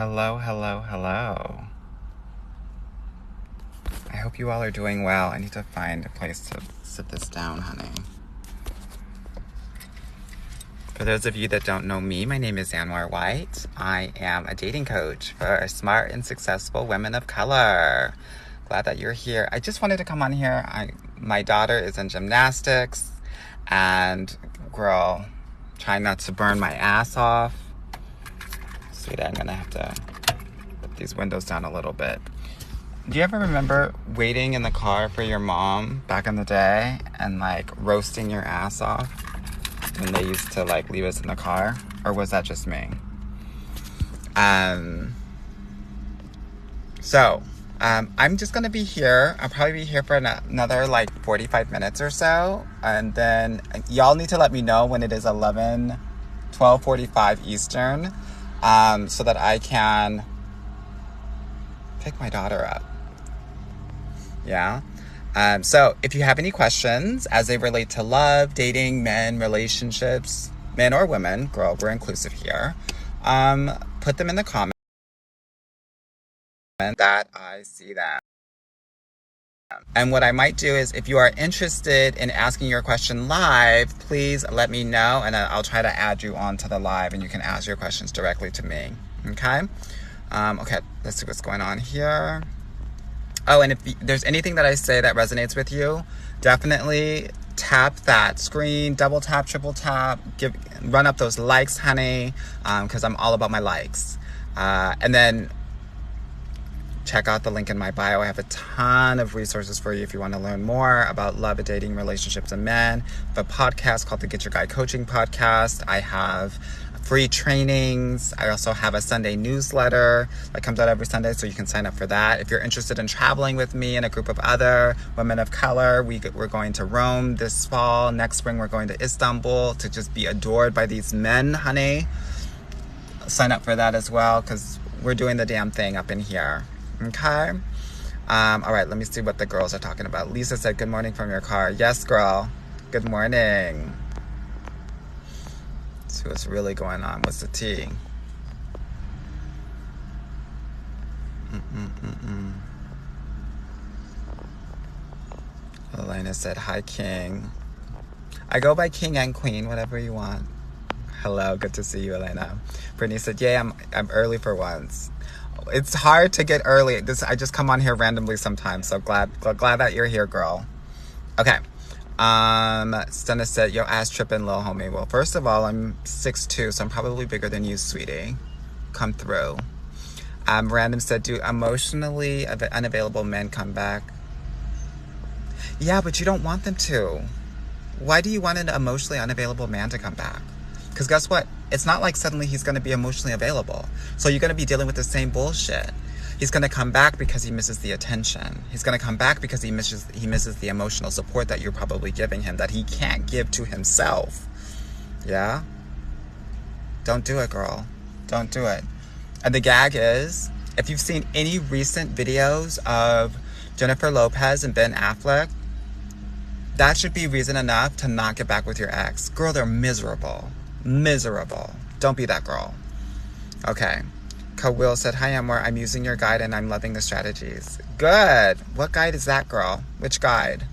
Hello, hello, hello. I hope you all are doing well. I need to find a place to sit this down, honey. For those of you that don't know me, my name is Anwar White. I am a dating coach for smart and successful women of color. Glad that you're here. I just wanted to come on here. My daughter is in gymnastics, and girl, trying not to burn my ass off. Sweetie, I'm gonna have to put these windows down a little bit. Do you ever remember waiting in the car for your mom back in the day and roasting your ass off when they used to leave us in the car? Or was that just me? I'm just gonna be here. I'll probably be here for another 45 minutes or so, and then y'all need to let me know when it is 12:45 Eastern, so that I can pick my daughter up. Yeah. So if you have any questions as they relate to love, dating, men, relationships, men or women, girl, we're inclusive here, put them in the comments that I see them. And what I might do is, if you are interested in asking your question live, please let me know, and I'll try to add you onto the live, and you can ask your questions directly to me. Okay? Okay, let's see what's going on here. Oh, and if there's anything that I say that resonates with you, definitely tap that screen, double tap, triple tap, run up those likes, honey, because I'm all about my likes. And then check out the link in my bio. I have a ton of resources for you if you want to learn more about love and dating, relationships, and men. I have a podcast called the Get Your Guy Coaching Podcast. I have free trainings. I also have a Sunday newsletter that comes out every Sunday, so you can sign up for that. If you're interested in traveling with me and a group of other women of color, we're going to Rome this fall. Next spring, we're going to Istanbul to just be adored by these men, honey. Sign up for that as well, because we're doing the damn thing up in here. Okay? All right, let me see what the girls are talking about. Lisa said, good morning from your car. Yes, girl. Good morning. See what's really going on. What's the tea? Elena said, hi, King. I go by King and Queen, whatever you want. Hello, good to see you, Elena. Brittany said, yeah, I'm early for once. It's hard to get early. I just come on here randomly sometimes, so glad that you're here, girl. Okay. Stunna said, yo, ass tripping, little homie. Well, first of all, I'm 6'2", so I'm probably bigger than you, sweetie. Come through. Random said, do emotionally unavailable men come back? Yeah, but you don't want them to. Why do you want an emotionally unavailable man to come back? Because guess what? It's not like suddenly he's going to be emotionally available. So you're going to be dealing with the same bullshit. He's going to come back because he misses the attention. He's going to come back because he misses the emotional support that you're probably giving him that he can't give to himself. Yeah? Don't do it, girl. Don't do it. And the gag is, if you've seen any recent videos of Jennifer Lopez and Ben Affleck, that should be reason enough to not get back with your ex. Girl, they're miserable. Miserable. Don't be that girl. Okay. Will said, hi, Anwar. I'm using your guide and I'm loving the strategies. Good. What guide is that, girl? Which guide?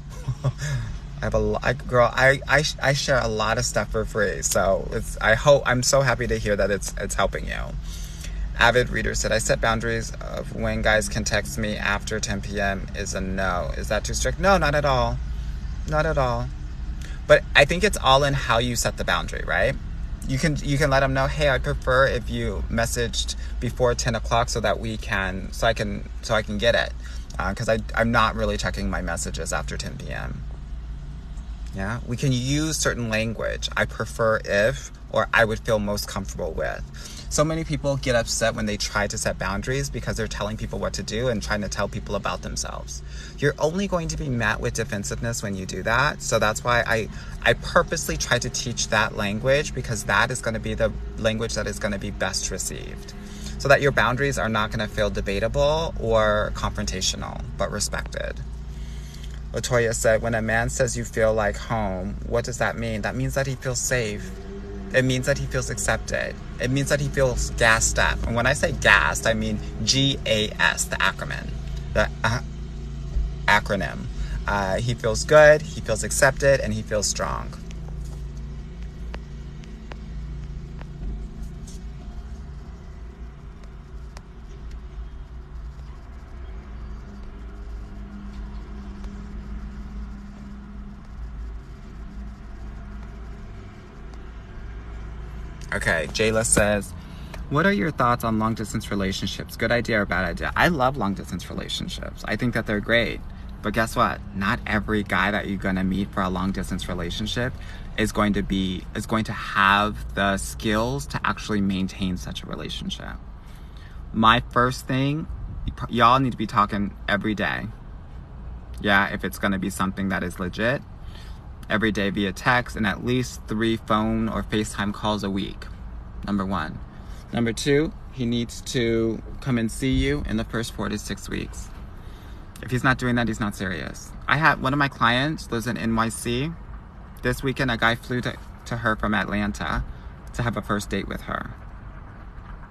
I share a lot of stuff for free. So I'm so happy to hear that it's helping you. Avid reader said, I set boundaries of when guys can text me after 10 p.m. is a no. Is that too strict? No, not at all. Not at all. But I think it's all in how you set the boundary, right? You can let them know, hey, I'd prefer if you messaged before 10 o'clock so I can get it. Because I'm not really checking my messages after 10 p.m. Yeah, we can use certain language. I prefer if, or I would feel most comfortable with. So many people get upset when they try to set boundaries because they're telling people what to do and trying to tell people about themselves. You're only going to be met with defensiveness when you do that. So that's why I purposely try to teach that language, because that is going to be the language that is going to be best received. So that your boundaries are not going to feel debatable or confrontational, but respected. Latoya said, when a man says you feel like home, what does that mean? That means that he feels safe. It means that he feels accepted. It means that he feels gassed up. And when I say gassed, I mean GAS, the acronym. The acronym. He feels good, he feels accepted, and he feels strong. Okay, Jayla says, what are your thoughts on long-distance relationships? Good idea or bad idea? I love long-distance relationships. I think that they're great. But guess what? Not every guy that you're going to meet for a long-distance relationship is going to have the skills to actually maintain such a relationship. My first thing, y'all need to be talking every day. Yeah, if it's going to be something that is legit. Every day via text and at least 3 phone or FaceTime calls a week. Number 1. Number 2, he needs to come and see you in the first 4 to 6 weeks. If he's not doing that, he's not serious. I had one of my clients lives in NYC. This weekend, a guy flew to her from Atlanta to have a first date with her.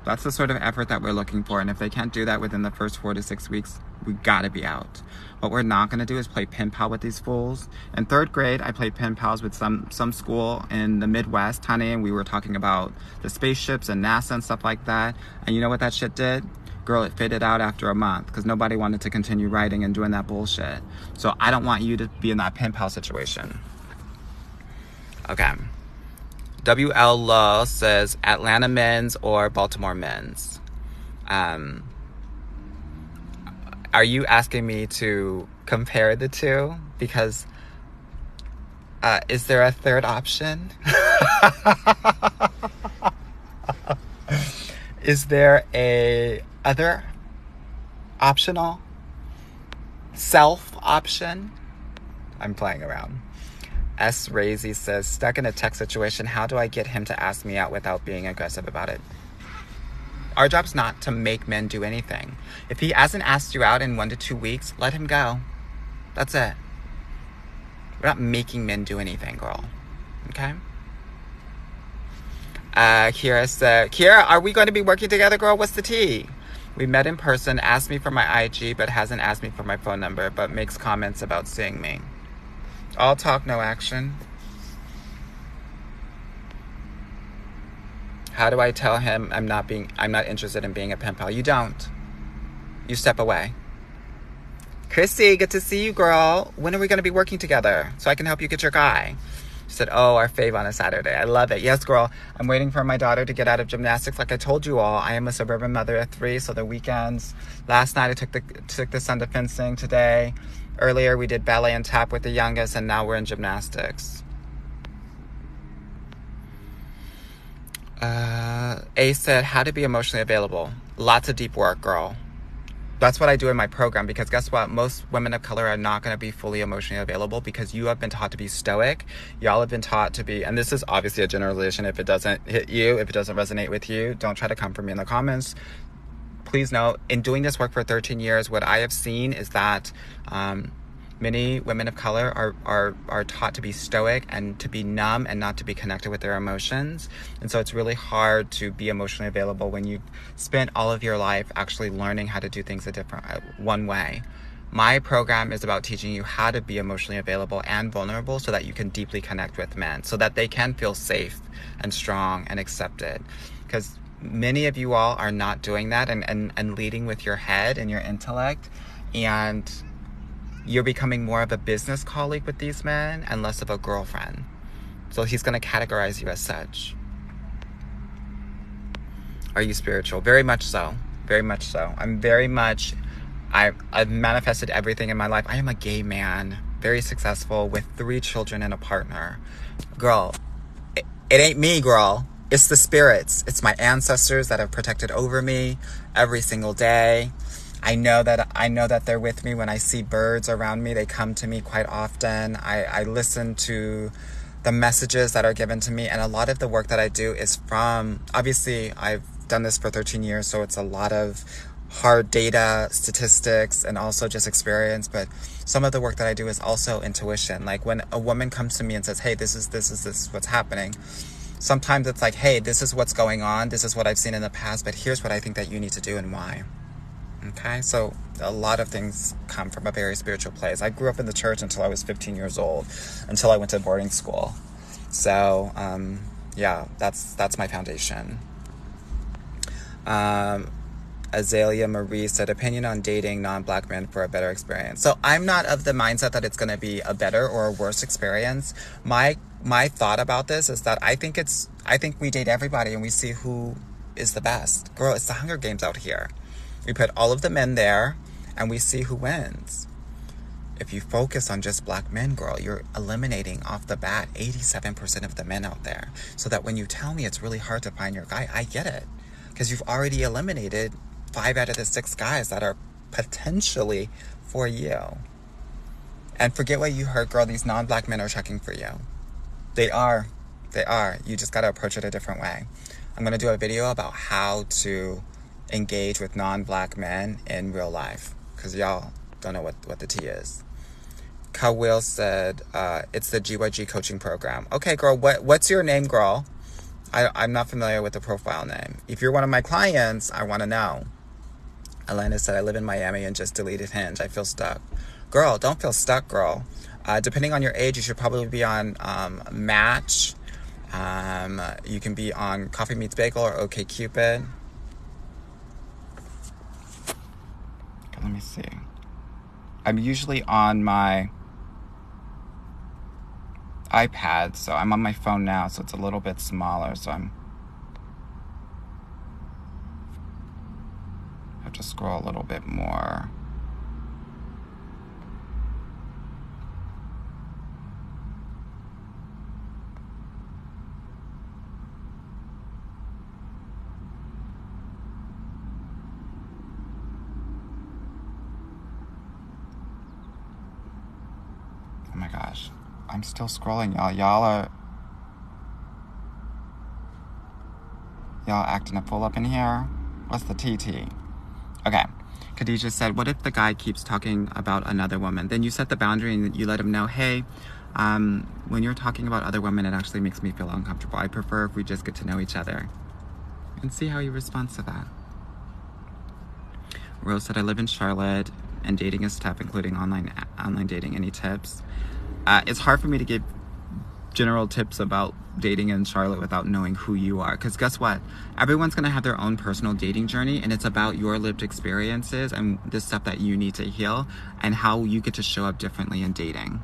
That's the sort of effort that we're looking for. And if they can't do that within the first 4 to 6 weeks, we gotta be out. What we're not gonna do is play pen pal with these fools. In 3rd grade, I played pen pals with some school in the Midwest, honey, and we were talking about the spaceships and NASA and stuff like that. And you know what that shit did? Girl, it faded out after a month because nobody wanted to continue writing and doing that bullshit. So I don't want you to be in that pen pal situation. Okay. WL Law says Atlanta men's or Baltimore men's. Are you asking me to compare the two? Because is there a third option? Is there a other optional self option? I'm playing around. S. Razy says, stuck in a text situation, how do I get him to ask me out without being aggressive about it? Our job's not to make men do anything. If he hasn't asked you out in 1 to 2 weeks, let him go. That's it. We're not making men do anything, girl. Okay? Kira said, Kira, are we going to be working together, girl? What's the tea? We met in person, asked me for my IG, but hasn't asked me for my phone number, but makes comments about seeing me. All talk, no action. How do I tell him I'm not interested in being a pen pal? You don't. You step away. Chrissy, good to see you, girl. When are we going to be working together so I can help you get your guy? She said, oh, our fave on a Saturday. I love it. Yes, girl. I'm waiting for my daughter to get out of gymnastics. Like I told you all, I am a suburban mother of 3, so the weekends. Last night I took the son to fencing. Today, earlier we did ballet and tap with the youngest, and now we're in gymnastics. A said, how to be emotionally available. Lots of deep work, girl. That's what I do in my program, because guess what? Most women of color are not going to be fully emotionally available because you have been taught to be stoic. Y'all have been taught to be, and this is obviously a generalization. If it doesn't hit you, if it doesn't resonate with you, don't try to come for me in the comments. Please know, in doing this work for 13 years, what I have seen is that many women of color are taught to be stoic and to be numb and not to be connected with their emotions. And so it's really hard to be emotionally available when you've spent all of your life actually learning how to do things one way. My program is about teaching you how to be emotionally available and vulnerable so that you can deeply connect with men, so that they can feel safe and strong and accepted. Because many of you all are not doing that and leading with your head and your intellect, and you're becoming more of a business colleague with these men and less of a girlfriend. So he's going to categorize you as such. Are you spiritual? Very much so. Very much so. I've manifested everything in my life. I am a gay man, very successful with 3 children and a partner. Girl, it ain't me, girl. It's the spirits. It's my ancestors that have protected over me every single day. I know that they're with me when I see birds around me. They come to me quite often. I listen to the messages that are given to me. And a lot of the work that I do is from, obviously, I've done this for 13 years, so it's a lot of hard data, statistics, and also just experience. But some of the work that I do is also intuition. Like when a woman comes to me and says, hey, this is what's happening. Sometimes it's like, hey, this is what's going on. This is what I've seen in the past, but here's what I think that you need to do and why. Okay, so a lot of things come from a very spiritual place. I grew up in the church until I was 15 years old, until I went to boarding school. So, yeah, that's my foundation. Azalea Marie said, opinion on dating non-black men for a better experience. So I'm not of the mindset that it's going to be a better or a worse experience. My thought about this is that I think we date everybody and we see who is the best. Girl, it's the Hunger Games out here. We put all of the men there and we see who wins. If you focus on just black men, girl, you're eliminating off the bat 87% of the men out there. So that when you tell me it's really hard to find your guy, I get it. Because you've already eliminated 5 out of the 6 guys that are potentially for you. And forget what you heard, girl. These non-black men are checking for you. They are. You just got to approach it a different way. I'm going to do a video about how to engage with non-black men in real life. Because y'all don't know what the tea is. Kawil said, it's the GYG coaching program. Okay, girl, what's your name, girl? I'm not familiar with the profile name. If you're one of my clients, I want to know. Elena said, I live in Miami and just deleted Hinge. I feel stuck. Girl, don't feel stuck, girl. Depending on your age, you should probably be on Match. You can be on Coffee Meets Bagel or OkCupid. Okay, let me see. I'm usually on my iPad, so I'm on my phone now, so it's a little bit smaller, so I have to scroll a little bit more. Oh my gosh. I'm still scrolling, y'all. Y'all acting a fool up in here? What's the TT? Okay. Khadijah said, what if the guy keeps talking about another woman? Then you set the boundary and you let him know, hey, when you're talking about other women, it actually makes me feel uncomfortable. I prefer if we just get to know each other. And see how he responds to that. Rose said, I live in Charlotte and dating is tough, including online dating. Any tips? It's hard for me to give general tips about dating in Charlotte without knowing who you are. Because guess what? Everyone's going to have their own personal dating journey, and it's about your lived experiences and the stuff that you need to heal and how you get to show up differently in dating.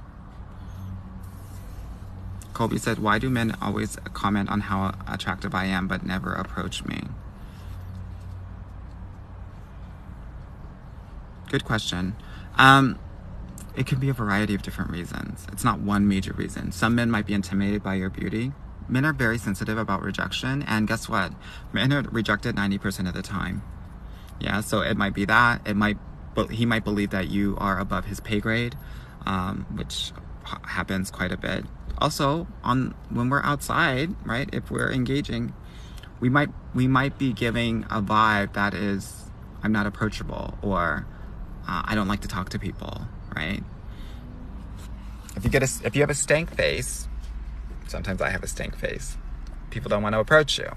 Colby said, why do men always comment on how attractive I am but never approach me? Good question. It could be a variety of different reasons. It's not one major reason. Some men might be intimidated by your beauty. Men are very sensitive about rejection, and guess what? Men are rejected 90% of the time. Yeah, so it might be that. He might believe that you are above his pay grade, which happens quite a bit. Also, when we're outside, right? If we're engaging, we might be giving a vibe that is, I'm not approachable, or I don't like to talk to people. Right? If you have a stank face, sometimes I have a stank face. People don't want to approach you.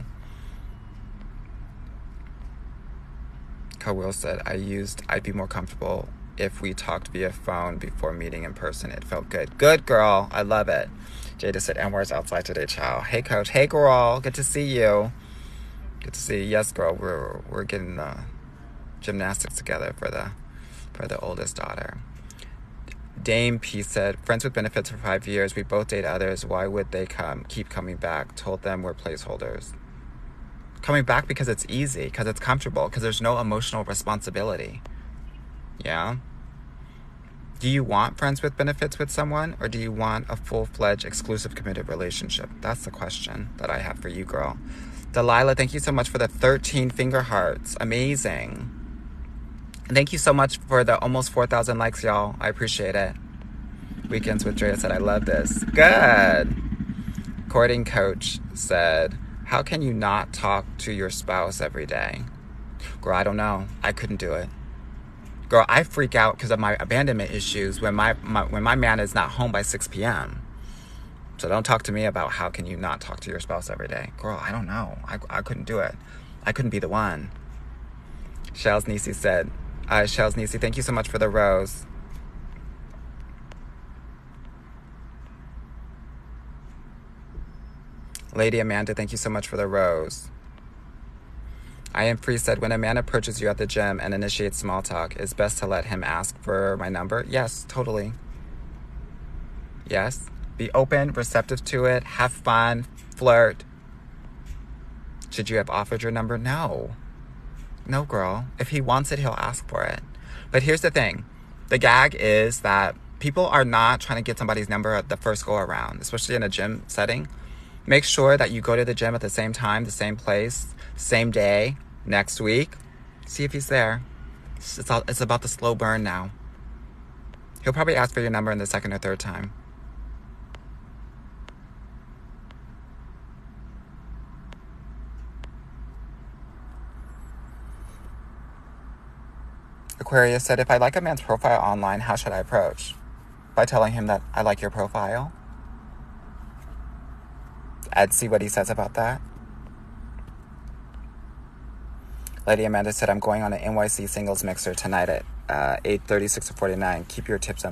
Kawil said, I'd be more comfortable if we talked via phone before meeting in person. It felt good. Good, girl. I love it. Jada said, Anwar's outside today, child. Hey, coach. Hey, girl. Good to see you. Good to see you. Yes, girl. We're getting the gymnastics together for the oldest daughter. Dame P said, friends with benefits for 5 years. We both date others. Why would they keep coming back? Told them we're placeholders. Coming back because it's easy, because it's comfortable, because there's no emotional responsibility. Yeah? Do you want friends with benefits with someone, or do you want a full-fledged, exclusive, committed relationship? That's the question that I have for you, girl. Delilah, thank you so much for the 13 finger hearts. Amazing. Thank you so much for the almost 4,000 likes, y'all. I appreciate it. Weekends with Drea said, I love this. Good. Courting coach said, how can you not talk to your spouse every day? Girl, I don't know. I couldn't do it. Girl, I freak out because of my abandonment issues when my man is not home by 6 p.m. So don't talk to me about how can you not talk to your spouse every day. Girl, I don't know. I couldn't do it. I couldn't be the one. Shells Nisi said, Shells Nisi, thank you so much for the rose. Lady Amanda, thank you so much for the rose. I Am Free said, when a man approaches you at the gym and initiates small talk, it's best to let him ask for my number. Yes, totally. Yes. Be open, receptive to it, have fun, flirt. Should you have offered your number? No. No, girl. If he wants it, he'll ask for it. But here's the thing. The gag is that people are not trying to get somebody's number at the first go around, especially in a gym setting. Make sure that you go to the gym at the same time, the same place, same day, next week. See if he's there. It's about the slow burn now. He'll probably ask for your number in the second or third time. Aquarius said, if I like a man's profile online, how should I approach? By telling him that I like your profile. I'd see what he says about that. Lady Amanda said, I'm going on an NYC singles mixer tonight at 8:36 to 49. Keeping your tips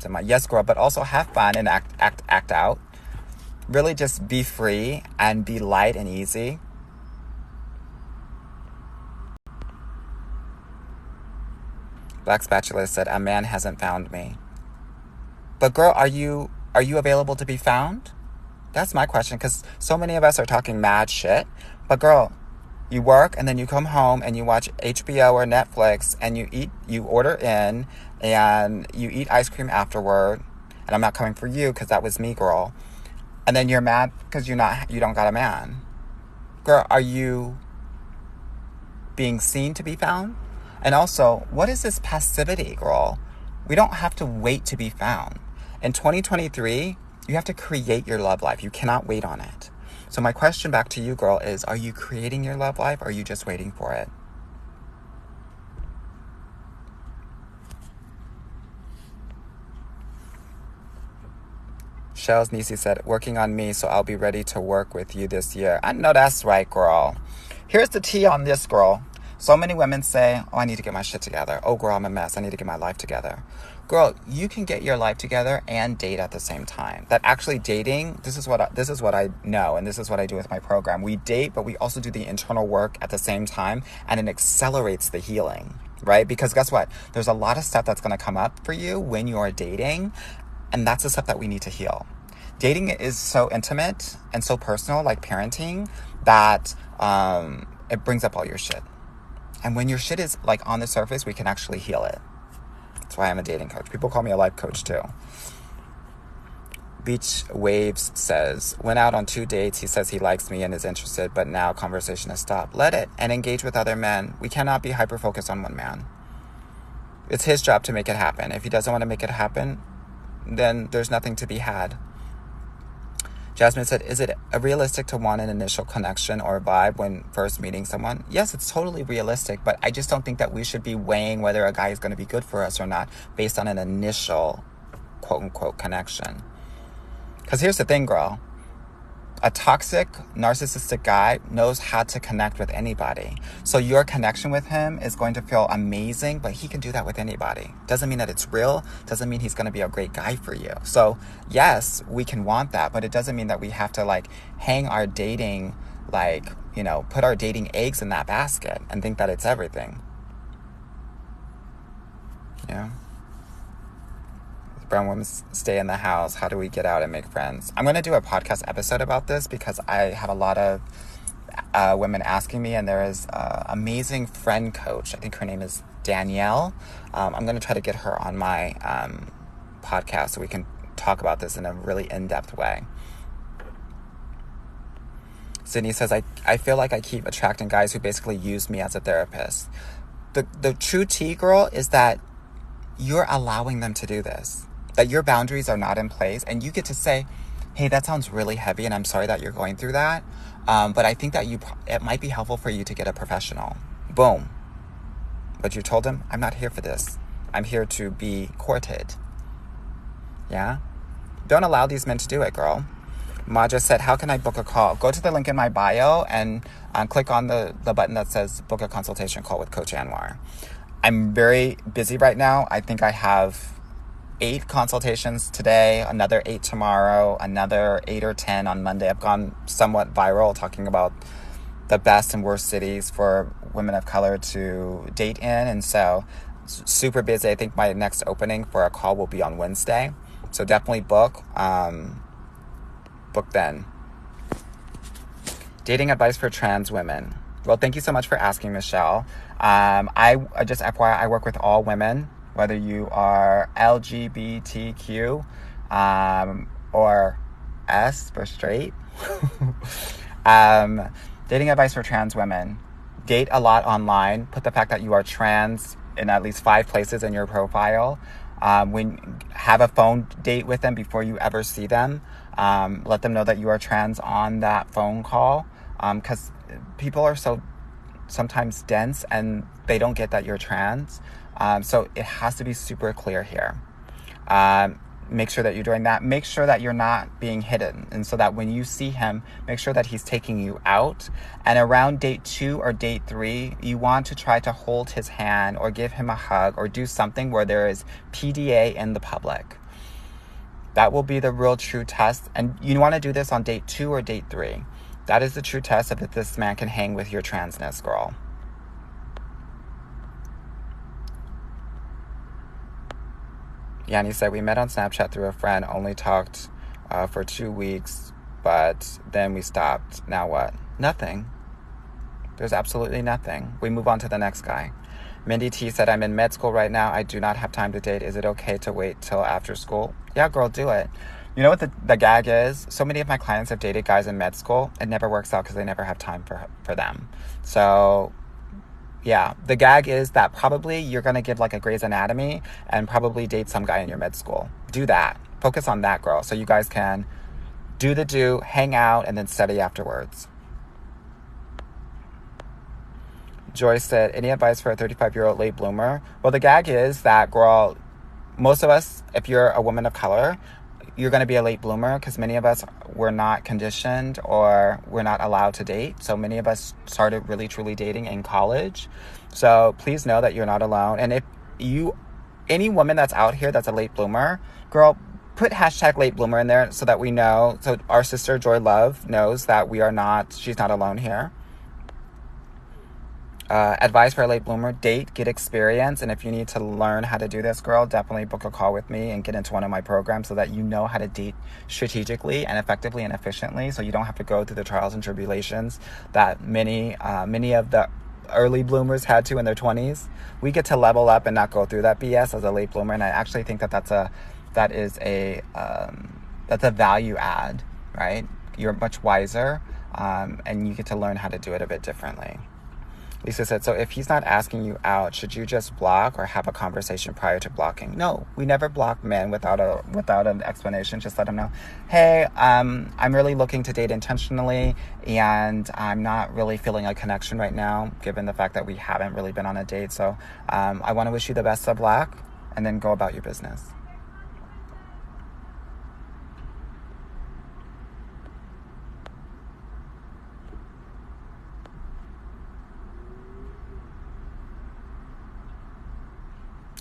in mind. Yes, girl, but also have fun and act out. Really just be free and be light and easy. Black Spatula said, a man hasn't found me. But girl, are you available to be found? That's my question, because so many of us are talking mad shit. But girl, you work and then you come home and you watch HBO or Netflix and you order in and you eat ice cream afterward. And I'm not coming for you because that was me, girl. And then you're mad because you don't got a man. Girl, are you being seen to be found? And also, what is this passivity, girl? We don't have to wait to be found. In 2023, you have to create your love life. You cannot wait on it. So my question back to you, girl, is are you creating your love life or are you just waiting for it? Shells Nisi said, working on me, so I'll be ready to work with you this year. I know that's right, girl. Here's the tea on this, girl. So many women say, oh, I need to get my shit together. Oh, girl, I'm a mess. I need to get my life together. Girl, you can get your life together and date at the same time. That actually dating, this is what I know, and this is what I do with my program. We date, but we also do the internal work at the same time, and it accelerates the healing, right? Because guess what? There's a lot of stuff that's going to come up for you when you are dating, and that's the stuff that we need to heal. Dating is so intimate and so personal, like parenting, that it brings up all your shit. And when your shit is like on the surface, we can actually heal it. That's why I'm a dating coach. People call me a life coach too. Beach Waves says, went out on 2 dates. He says he likes me and is interested, but now conversation has stopped. Let it and engage with other men. We cannot be hyper-focused on one man. It's his job to make it happen. If he doesn't want to make it happen, then there's nothing to be had. Jasmine said, is it realistic to want an initial connection or vibe when first meeting someone? Yes, it's totally realistic, but I just don't think that we should be weighing whether a guy is going to be good for us or not based on an initial quote-unquote connection. Because here's the thing, girl. A toxic, narcissistic guy knows how to connect with anybody. So your connection with him is going to feel amazing, but he can do that with anybody. Doesn't mean that it's real. Doesn't mean he's going to be a great guy for you. So yes, we can want that, but it doesn't mean that we have to hang our dating, put our dating eggs in that basket and think that it's everything. Yeah. Brown women stay in the house. How do we get out and make friends? I'm going to do a podcast episode about this because I have a lot of women asking me, and there is an amazing friend coach. I think her name is Danielle. I'm going to try to get her on my podcast so we can talk about this in a really in-depth way. Sydney says, I feel like I keep attracting guys who basically use me as a therapist. The true tea, girl, is that you're allowing them to do this. That your boundaries are not in place, and you get to say, hey, that sounds really heavy and I'm sorry that you're going through that, but I think that it might be helpful for you to get a professional. Boom. But you told him, I'm not here for this. I'm here to be courted. Yeah? Don't allow these men to do it, girl. Ma just said, how can I book a call? Go to the link in my bio and click on the button that says book a consultation call with Coach Anwar. I'm very busy right now. I think I have 8 consultations today, another 8 tomorrow, another 8 or 10 on Monday. I've gone somewhat viral talking about the best and worst cities for women of color to date in. And so super busy. I think my next opening for a call will be on Wednesday. So definitely book. Book then. Dating advice for trans women. Well, thank you so much for asking, Michelle. I just FYI, I work with all women, whether you are LGBTQ or S for straight. Dating advice for trans women. Date a lot online. Put the fact that you are trans in at least 5 places in your profile. Have a phone date with them before you ever see them. Let them know that you are trans on that phone call. Because people are so sometimes dense and they don't get that you're trans. So it has to be super clear here. Make sure that you're doing that. Make sure that you're not being hidden. And so that when you see him, make sure that he's taking you out. And around date 2 or date 3, you want to try to hold his hand or give him a hug or do something where there is PDA in the public. That will be the real true test. And you want to do this on date 2 or date 3. That is the true test of if this man can hang with your transness, girl. Yanni said, we met on Snapchat through a friend, only talked for 2 weeks, but then we stopped. Now what? Nothing. There's absolutely nothing. We move on to the next guy. Mindy T said, I'm in med school right now. I do not have time to date. Is it okay to wait till after school? Yeah, girl, do it. You know what the gag is? So many of my clients have dated guys in med school. It never works out because they never have time for them. So yeah, the gag is that probably you're going to give like a Grey's Anatomy and probably date some guy in your med school. Do that. Focus on that, girl. So you guys can do, hang out, and then study afterwards. Joyce said, any advice for a 35-year-old late bloomer? Well, the gag is that, girl, most of us, if you're a woman of color, you're going to be a late bloomer because many of us were not conditioned or we're not allowed to date. So many of us started really, truly dating in college. So please know that you're not alone. And if any woman that's out here that's a late bloomer, girl, put hashtag late bloomer in there so that we know. So our sister Joy Love knows that she's not alone here. Advice for a late bloomer, date, get experience. And if you need to learn how to do this, girl, definitely book a call with me and get into one of my programs so that you know how to date strategically and effectively and efficiently, so you don't have to go through the trials and tribulations that many of the early bloomers had to in their 20s. We get to level up and not go through that BS as a late bloomer. And I actually think that's a value add, right? You're much wiser, and you get to learn how to do it a bit differently. Lisa said, so if he's not asking you out, should you just block or have a conversation prior to blocking? No, we never block men without an explanation. Just let them know, hey, I'm really looking to date intentionally, and I'm not really feeling a connection right now, given the fact that we haven't really been on a date. So I want to wish you the best of luck, and then go about your business.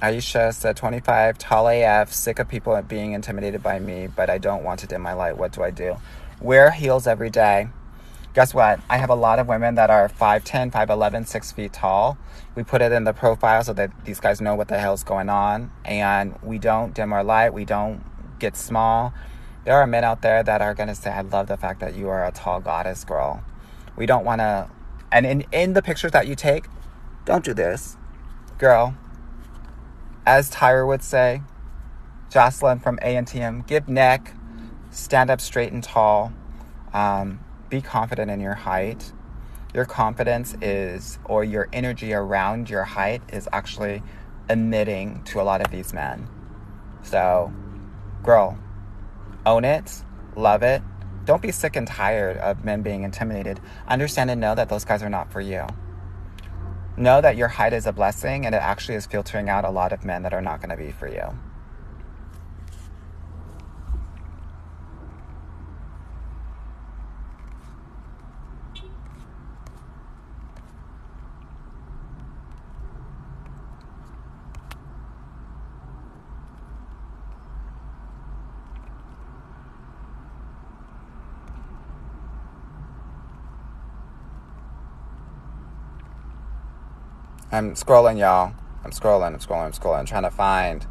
Aisha said, 25, tall AF, sick of people being intimidated by me, but I don't want to dim my light. What do I do? Wear heels every day. Guess what? I have a lot of women that are 5'10", 5'11", 6 feet tall. We put it in the profile so that these guys know what the hell's going on. And we don't dim our light. We don't get small. There are men out there that are going to say, I love the fact that you are a tall goddess, girl. We don't want to... And in the pictures that you take, don't do this. Girl, as Tyra would say, Jocelyn from A&TM, give neck, stand up straight and tall, be confident in your height. Your confidence or your energy around your height is actually emitting to a lot of these men. So, girl, own it, love it. Don't be sick and tired of men being intimidated. Understand and know that those guys are not for you. Know that your height is a blessing, and it actually is filtering out a lot of men that are not going to be for you. I'm scrolling, y'all. I'm scrolling, trying to find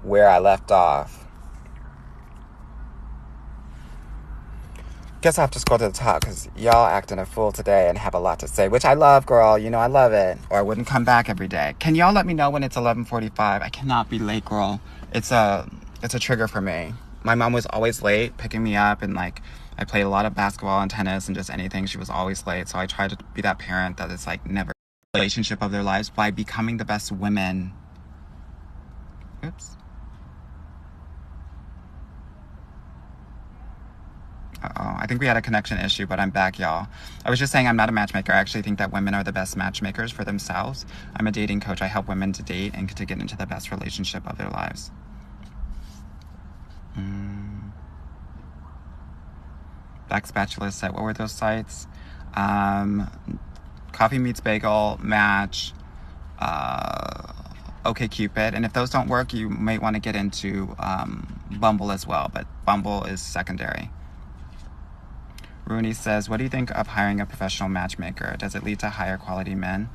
where I left off. Guess I'll have to scroll to the top because y'all acting a fool today and have a lot to say, which I love, girl. You know I love it. Or I wouldn't come back every day. Can y'all let me know when it's 11:45? I cannot be late, girl. It's a trigger for me. My mom was always late picking me up, and like I played a lot of basketball and tennis and just anything. She was always late, so I tried to be that parent that is like never relationship of their lives by becoming the best women. Oops. Uh-oh, I think we had a connection issue, but I'm back, y'all. I was just saying I'm not a matchmaker. I actually think that women are the best matchmakers for themselves. I'm a dating coach. I help women to date and to get into the best relationship of their lives. Black Spatula said, what were those sites? Coffee Meets Bagel, Match, OkCupid. And if those don't work, you may want to get into Bumble as well, but Bumble is secondary. Rooney says, what do you think of hiring a professional matchmaker? Does it lead to higher quality men?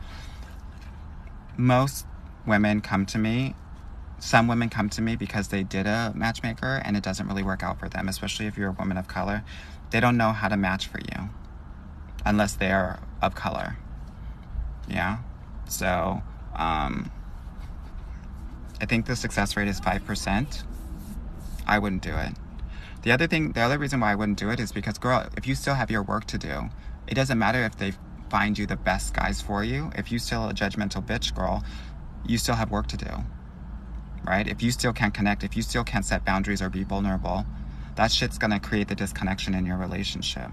Most women come to me. Some women come to me because they did a matchmaker and it doesn't really work out for them, especially if you're a woman of color. They don't know how to match for you unless they are of color. Yeah? So, I think the success rate is 5%. I wouldn't do it. The other reason why I wouldn't do it is because, girl, if you still have your work to do, it doesn't matter if they find you the best guys for you. If you still a judgmental bitch, girl, you still have work to do, right? If you still can't connect, if you still can't set boundaries or be vulnerable, that shit's gonna create the disconnection in your relationship.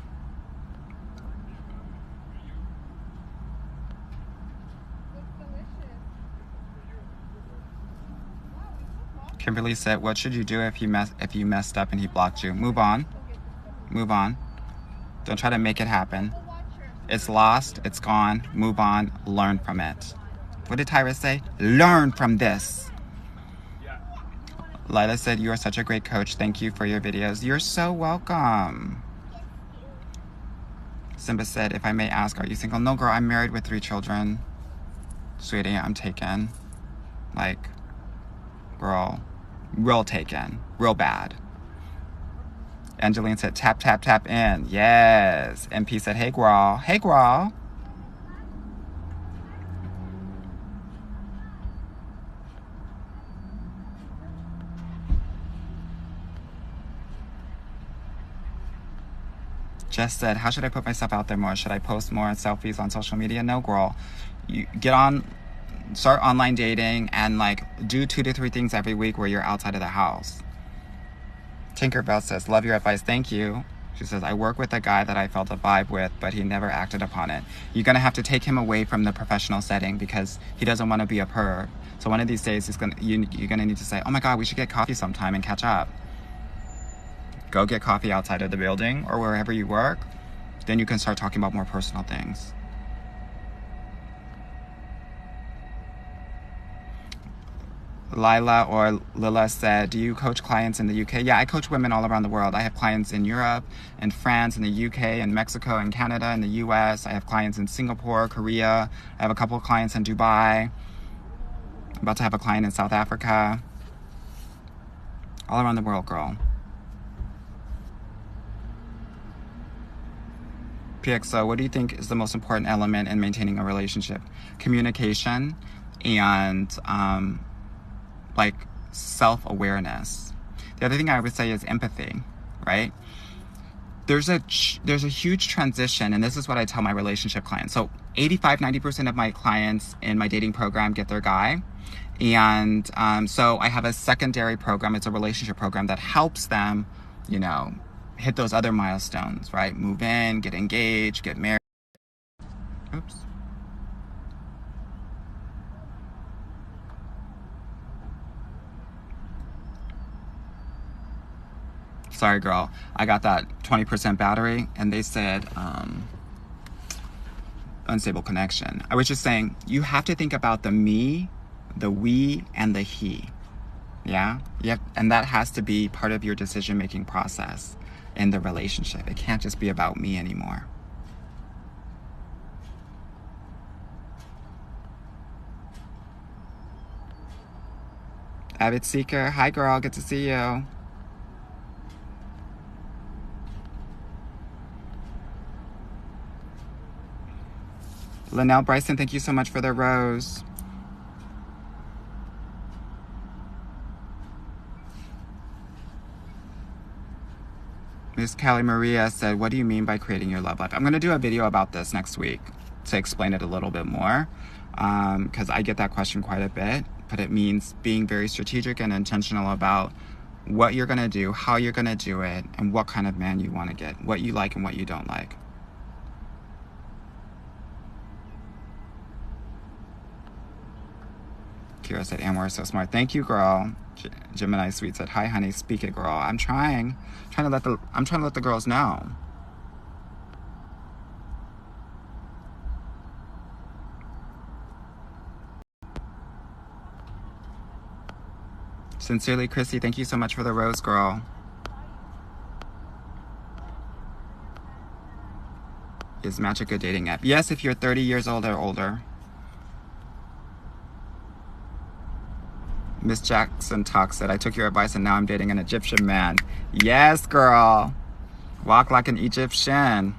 Kimberly said, what should you do if you messed up and he blocked you? Move on. Move on. Don't try to make it happen. It's lost. It's gone. Move on. Learn from it. What did Tyra say? Learn from this. Lila said, you are such a great coach. Thank you for your videos. You're so welcome. Simba said, if I may ask, are you single? No, girl, I'm married with 3 children. Sweetie, I'm taken. Like, girl, real taken. Real bad. Angeline said, tap, tap, tap in. Yes. MP said, hey, girl. Hey, girl. Jess said, how should I put myself out there more? Should I post more selfies on social media? No, girl. You start online dating and like do 2 to 3 things every week where you're outside of the house. Tinkerbell says, love your advice. Thank you. She says, I work with a guy that I felt a vibe with, but he never acted upon it. You're going to have to take him away from the professional setting because he doesn't want to be a perv. So one of these days, you're going to need to say, oh my God, we should get coffee sometime and catch up. Go get coffee outside of the building or wherever you work. Then you can start talking about more personal things. Lila or Lila said, do you coach clients in the UK? Yeah, I coach women all around the world. I have clients in Europe, in France, in the UK, in Mexico, in Canada, in the US. I have clients in Singapore, Korea. I have a couple of clients in Dubai. I'm about to have a client in South Africa. All around the world, girl. PXO, what do you think is the most important element in maintaining a relationship? Communication and like self-awareness. The other thing I would say is empathy, right? There's a huge transition, and this is what I tell my relationship clients. So 85-90% of my clients in my dating program get their guy. And so I have a secondary program. It's a relationship program that helps them, hit those other milestones, right? Move in, get engaged, get married. Oops. Sorry, girl. I got that 20% battery, and they said unstable connection. I was just saying, you have to think about the me, the we, and the he. Yeah? And that has to be part of your decision-making process in the relationship. It can't just be about me anymore. Avid Seeker. Hi, girl. Good to see you. Linnell Bryson, thank you so much for the rose. Miss Callie Maria said, what do you mean by creating your love life? I'm going to do a video about this next week to explain it a little bit more, because I get that question quite a bit, but it means being very strategic and intentional about what you're going to do, how you're going to do it, and what kind of man you want to get, what you like and what you don't like. Kira said, Anwar is so smart. Thank you, girl. Gemini Sweet said, hi, honey. Speak it, girl. I'm trying to let the girls know. Sincerely, Chrissy, thank you so much for the rose, girl. Is Match a good dating app? Yes, if you're 30 years old or older. Miss Jackson Talk said, I took your advice and now I'm dating an Egyptian man. Yes, girl. Walk like an Egyptian.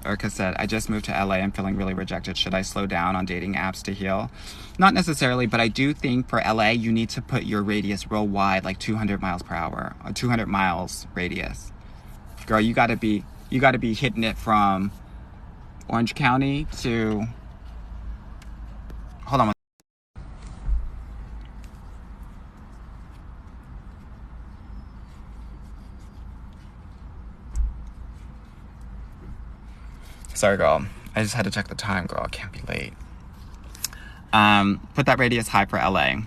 Erica said, I just moved to LA. I'm feeling really rejected. Should I slow down on dating apps to heal? Not necessarily, but I do think for LA, you need to put your radius real wide, like 200 miles per hour, or 200 miles radius. Girl, you gotta be hitting it from Orange County to, hold on. Sorry, girl. I just had to check the time, girl. I can't be late. Put that radius high for LA.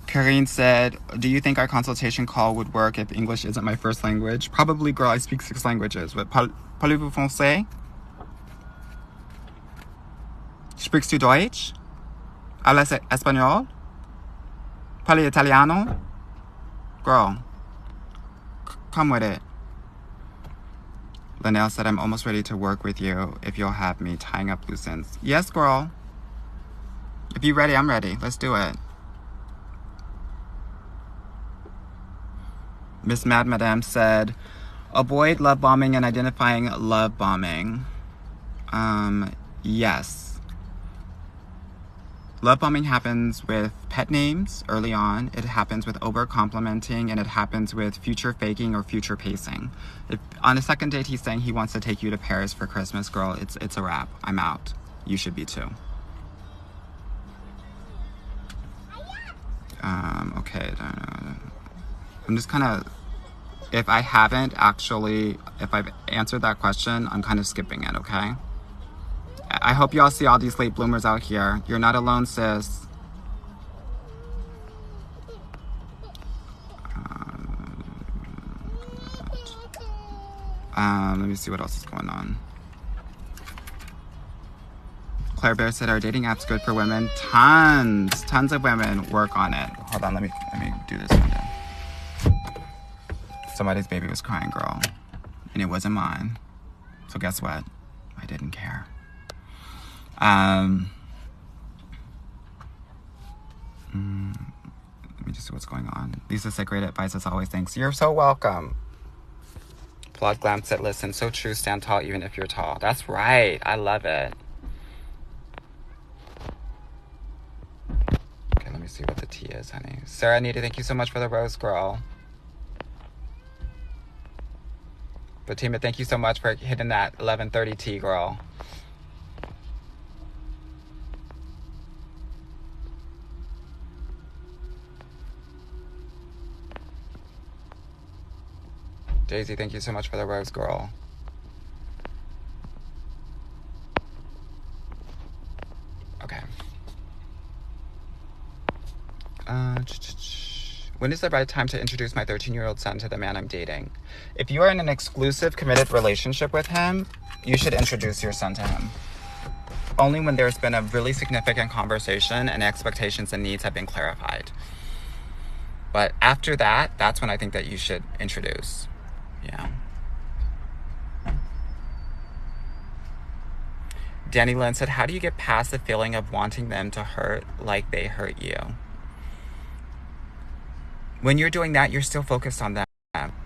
Karine said, do you think our consultation call would work if English isn't my first language? Probably, girl. I speak 6 languages. But parlez-vous français? Sprichst du Deutsch? Hablas español? Parli italiano? Girl, come with it. Linnell said, I'm almost ready to work with you if you'll have me tying up loose ends. Yes, girl. If you're ready, I'm ready. Let's do it. Miss Mad Madame said, avoid love bombing and identifying love bombing. Yes. Love bombing happens with pet names early on. It happens with over complimenting, and it happens with future faking or future pacing. If on a second date he's saying he wants to take you to Paris for Christmas, girl, it's a wrap. I'm out. You should be too. Okay. I'm just kind of, if I've answered that question, I'm kind of skipping it, okay? I hope y'all see all these late bloomers out here. You're not alone, sis. Let me see what else is going on. Claire Bear said, are dating apps good for women? Tons of women work on it. Hold on, let me do this one then. Somebody's baby was crying, girl. And it wasn't mine. So guess what? I didn't care. Let me just see what's going on. Lisa said, great advice as always. Thanks. You're so welcome. Plot Glam said, listen, so true. Stand tall even if you're tall. That's right. I love it. Okay, let me see what the tea is, honey. Sarah Anita, thank you so much for the rose, girl. Fatima, thank you so much for hitting that 11:30 tea, girl. Daisy, thank you so much for the rose, girl. Okay. When is the right time to introduce my 13-year-old son to the man I'm dating? If you are in an exclusive, committed relationship with him, you should introduce your son to him. Only when there's been a really significant conversation and expectations and needs have been clarified. But after that, that's when I think that you should introduce. Yeah. Danny Lynn said, how do you get past the feeling of wanting them to hurt like they hurt you? When you're doing that, you're still focused on them.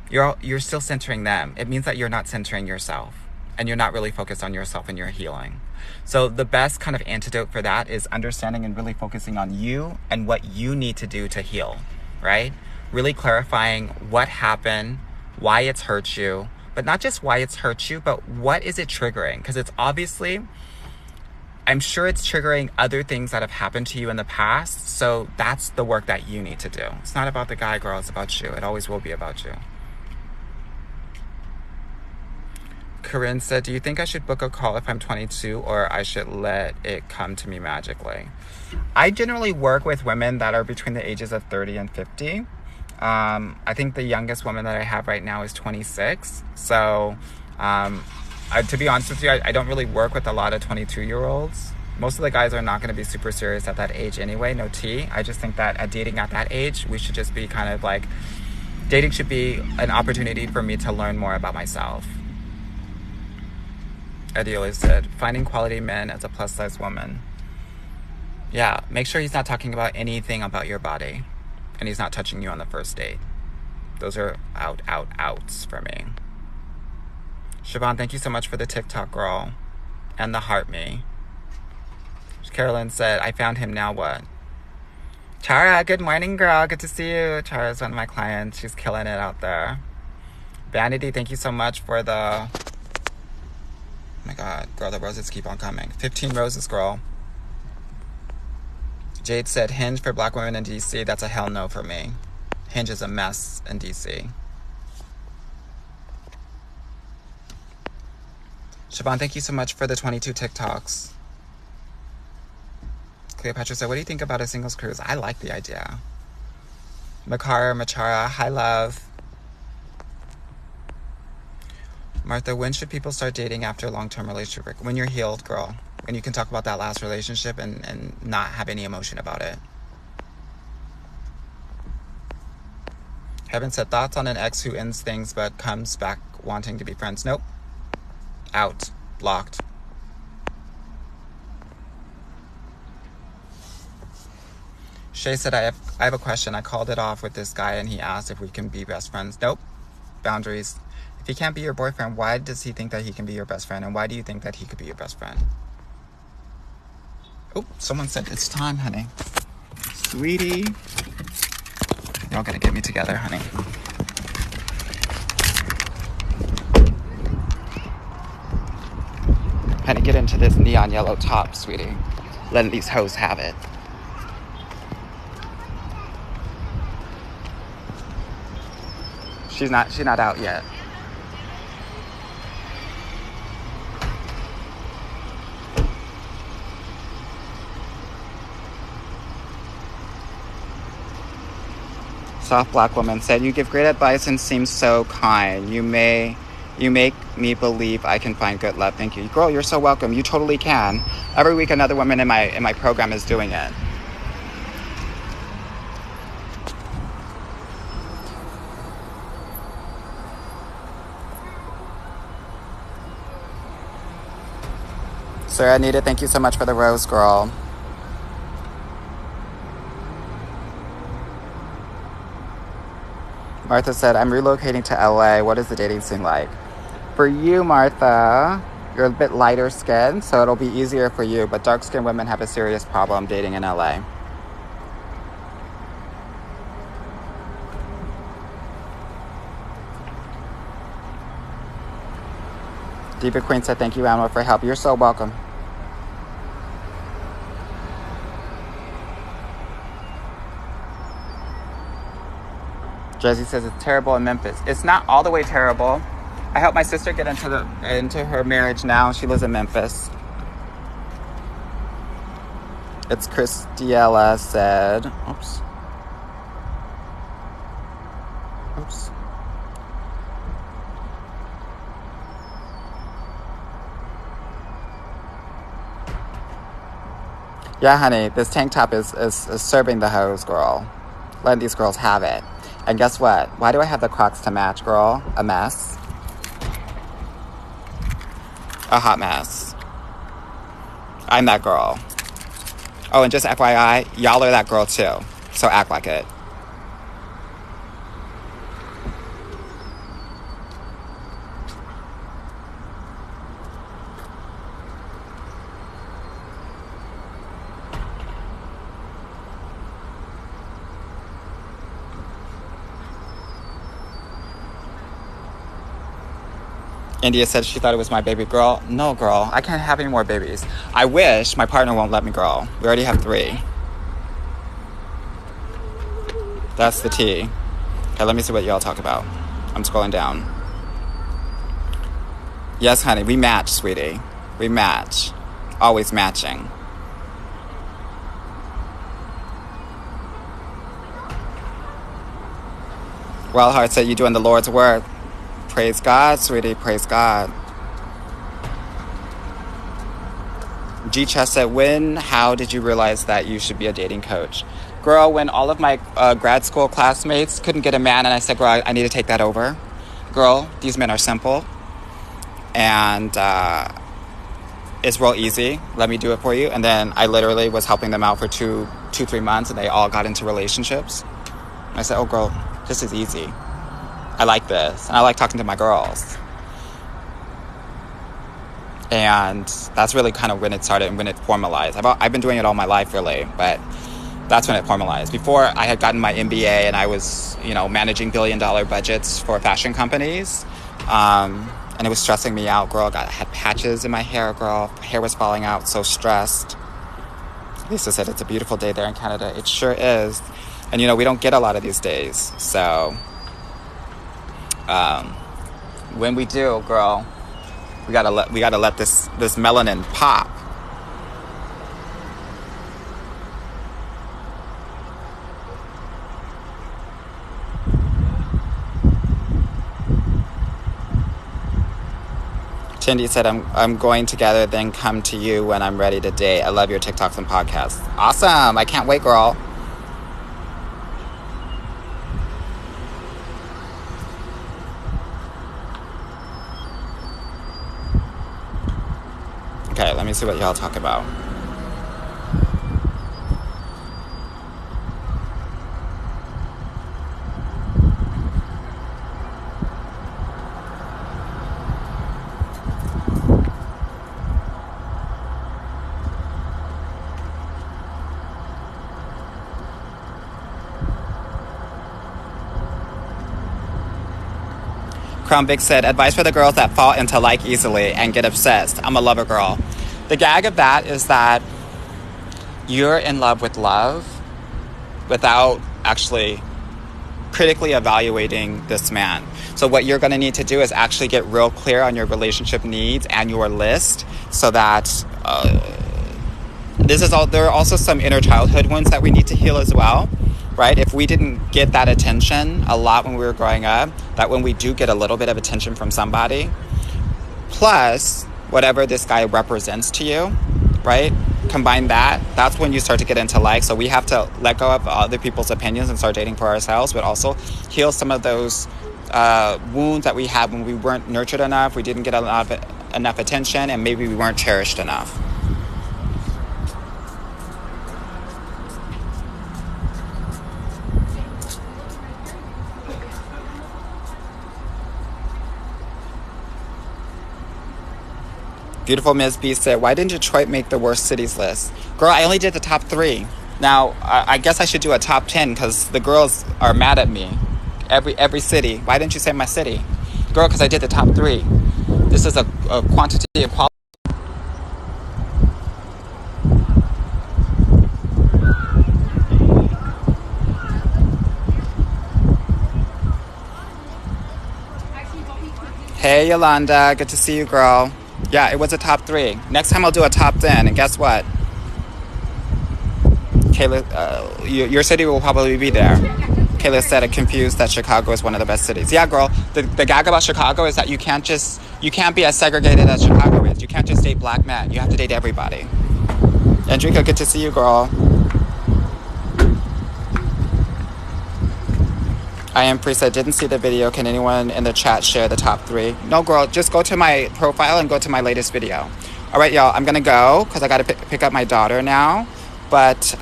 You're still centering them. It means that you're not centering yourself. And you're not really focused on yourself and your healing. So the best kind of antidote for that is understanding and really focusing on you and what you need to do to heal, right? Really clarifying what happened, why it's hurt you, but not just why it's hurt you, but what is it triggering? Because it's obviously, I'm sure it's triggering other things that have happened to you in the past. So that's the work that you need to do. It's not about the guy, girl. It's about you. It always will be about you. Corinne said, do you think I should book a call if I'm 22 or I should let it come to me magically? I generally work with women that are between the ages of 30 and 50. I think the youngest woman that I have right now is 26. So to be honest with you, I don't really work with a lot of 22-year-olds. Most of the guys are not going to be super serious at that age anyway, no tea. I just think that at dating at that age, we should just be kind of like, dating should be an opportunity for me to learn more about myself. Adiola said, finding quality men as a plus-size woman. Yeah, make sure he's not talking about anything about your body. And he's not touching you on the first date. Those are outs for me. Siobhan, thank you so much for the TikTok, girl. And the heart me. Carolyn said, I found him, now what? Chara, good morning, girl. Good to see you. Chara's one of my clients. She's killing it out there. Vanity, thank you so much for the... Oh my God, girl, the roses keep on coming. 15 roses, girl. Jade said, Hinge for black women in DC. That's a hell no for me. Hinge is a mess in DC. Siobhan, thank you so much for the 22 TikToks. Cleopatra said, what do you think about a singles cruise? I like the idea. Machara, hi, love. Martha, when should people start dating after a long-term relationship? When you're healed, girl. When you can talk about that last relationship and not have any emotion about it. Heaven said, thoughts on an ex who ends things but comes back wanting to be friends? Nope. Out. Blocked. Shay said, I have a question. I called it off with this guy and he asked if we can be best friends. Nope. Boundaries. If he can't be your boyfriend, why does he think that he can be your best friend? And why do you think that he could be your best friend? Oh, someone said it's time, honey. Sweetie. Y'all gotta get me together, honey. Honey, get into this neon yellow top, sweetie. Letting these hoes have it. She's not out yet. Soft black woman said, you give great advice and seem so kind. You make me believe I can find good love. Thank you. Girl, you're so welcome. You totally can. Every week another woman in my program is doing it. Sir Anita, thank you so much for the rose, girl. Martha said, I'm relocating to LA. What is the dating scene like? For you, Martha, you're a bit lighter skinned, so it'll be easier for you, but dark skinned women have a serious problem dating in LA. Diva Queen said, thank you, Anwar, for help. You're so welcome. Jesse says it's terrible in Memphis. It's not all the way terrible. I helped my sister get into her marriage now. She lives in Memphis. It's Christiella said. Oops. Oops. Yeah, honey, this tank top is serving the hose, girl. Letting these girls have it. And guess what? Why do I have the Crocs to match, girl? A mess. A hot mess. I'm that girl. Oh, and just FYI, y'all are that girl too. So act like it. India said she thought it was my baby girl. No, girl, I can't have any more babies. I wish. My partner won't let me, girl. We already have 3. That's the tea. Okay, let me see what y'all talk about. I'm scrolling down. Yes, honey, we match, sweetie. We match. Always matching. Well, Heart said you're doing the Lord's work. Praise God, sweetie. Praise God. G-Chess said, how did you realize that you should be a dating coach? Girl, when all of my grad school classmates couldn't get a man, and I said, girl, I need to take that over. Girl, these men are simple. And it's real easy. Let me do it for you. And then I literally was helping them out for 3 months, and they all got into relationships. And I said, oh, girl, this is easy. I like this. And I like talking to my girls. And that's really kind of when it started and when it formalized. I've been doing it all my life, really, but that's when it formalized. Before, I had gotten my MBA and I was, managing billion-dollar budgets for fashion companies. And it was stressing me out, girl. I had patches in my hair, girl. Hair was falling out, so stressed. Lisa said it's a beautiful day there in Canada. It sure is. And, we don't get a lot of these days. So, when we do, girl, we gotta let this melanin pop. Tindy said, I'm going together, then come to you when I'm ready to date. I love your TikToks and podcasts. Awesome. I can't wait, girl. Okay, let me see what y'all talk about. Crown Vic said, advice for the girls that fall into like easily and get obsessed. I'm a lover girl. The gag of that is that you're in love with love without actually critically evaluating this man. So what you're going to need to do is actually get real clear on your relationship needs and your list so that there are also some inner childhood wounds that we need to heal as well. Right? If we didn't get that attention a lot when we were growing up, that when we do get a little bit of attention from somebody, plus whatever this guy represents to you, right? Combine that's when you start to get into like. So we have to let go of other people's opinions and start dating for ourselves, but also heal some of those wounds that we had when we weren't nurtured enough, we didn't get enough attention, and maybe we weren't cherished enough. Beautiful Ms. B said, why didn't Detroit make the worst cities list? Girl, I only did the top 3. Now, I guess I should do a top 10 because the girls are mad at me. Every city. Why didn't you say my city? Girl, because I did the top 3. This is a quantity of quality. Hey, Yolanda. Good to see you, girl. Yeah, it was a top 3. Next time I'll do a top 10. And guess what? Kayla, your city will probably be there. Kayla said it confused that Chicago is one of the best cities. Yeah, girl. The gag about Chicago is that you can't be as segregated as Chicago is. You can't just date black men. You have to date everybody. Andrika, good to see you, girl. I am Prisa. Didn't see the video. Can anyone in the chat share the top 3? No, girl. Just go to my profile and go to my latest video. All right, y'all. I'm gonna go because I gotta pick up my daughter now. But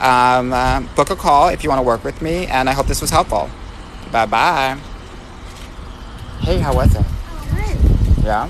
book a call if you want to work with me, and I hope this was helpful. Bye bye. Hey, how was it? Good. Yeah.